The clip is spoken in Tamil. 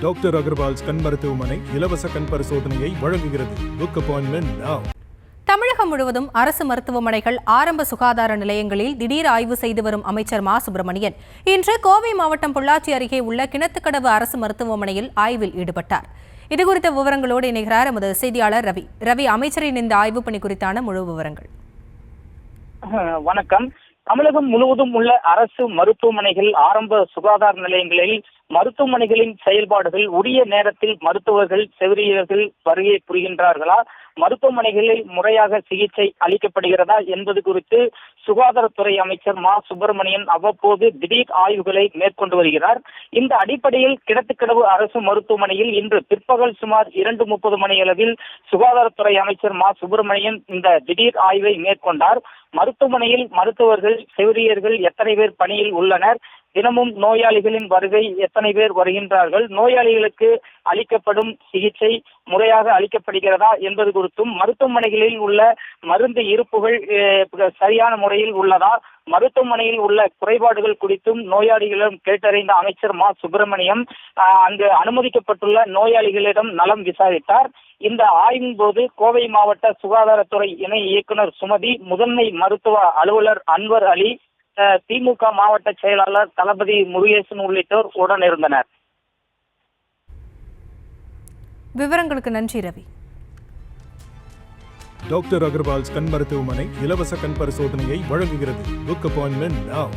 டாக்டர் அகர்வால்ஸ் கண் மருத்துவமனை இலவச கண் பரிசோதனையை வழங்குகிறது. Book appointment now. தமிழகம் முழுவதும் அரசு மருத்துவமனைகள், ஆரம்ப சுகாதார நிலையங்களில் திடீர் ஆய்வு செய்து வரும் அமைச்சர் மா சுப்பிரமணியன் இன்று கோவை மாவட்டம் பொள்ளாச்சி அருகே உள்ள கிணத்துக்கடவு அரசு மருத்துவமனையில் ஆய்வில் ஈடுபட்டார். இதுகுறித்த விவரங்களோடு இணைகிறார் எமது செய்தியாளர் ரவி. ரவி, அமைச்சரின் இந்த ஆய்வு பணி குறித்தான முழு விவரங்கள். வணக்கம். தமிழகம் முழுவதும் உள்ள அரசு மருத்துவமனைகள், ஆரம்ப சுகாதார நிலையங்களில் மருத்துவமனைகளின் செயல்பாடுகள் உரிய நேரத்தில் மருத்துவர்கள், செவிலியர்கள் வருகை புரிகின்றார்களா, மருத்துவமனைகளில் முறையாக சிகிச்சை அளிக்கப்படுகிறதா என்பது குறித்து சுகாதாரத்துறை அமைச்சர் மா சுப்பிரமணியன் அவ்வப்போது திடீர் ஆய்வுகளை மேற்கொண்டு வருகிறார். இந்த அடிப்படையில் கிணத்துக்கடவு அரசு மருத்துவமனையில் இன்று பிற்பகல் சுமார் 2:30 மணியளவில் சுகாதாரத்துறை அமைச்சர் மா சுப்பிரமணியன் இந்த திடீர் ஆய்வை மேற்கொண்டார். மருத்துவமனையில் மருத்துவர்கள், செவிலியர்கள் எத்தனை பேர் பணியில் உள்ளனர், தினமும் நோயாளிகளின் வருகை எத்தனை பேர் வருகின்றார்கள், நோயாளிகளுக்கு அளிக்கப்படும் சிகிச்சை முறையாக அளிக்கப்படுகிறதா என்பது குறித்தும், மருத்துவமனைகளில் உள்ள மருந்து இருப்புகள் சரியான முறையில் உள்ளதா, மருத்துவமனையில் உள்ள குறைபாடுகள் குறித்தும் நோயாளிகளிடம் கேட்டறிந்த அமைச்சர் மா சுப்பிரமணியம் அங்கு அனுமதிக்கப்பட்டுள்ள நோயாளிகளிடம் நலம் விசாரித்தார். இந்த ஆய்வின் போது கோவை மாவட்ட சுகாதாரத்துறை இணை இயக்குனர் சுமதி, முதன்மை மருத்துவ அலுவலர் அன்வர் அலி, திமுக மாவட்ட செயலாளர் தளபதி முருகேசன் உள்ளிட்டோர் உடனிருந்தனர். விவரங்களுக்கு நன்றி ரவி. டாக்டர் அகர்வால்ஸ் கண் மருத்துவமனை இலவச கண் பரிசோதனையை வழங்குகிறது. Book appointment now.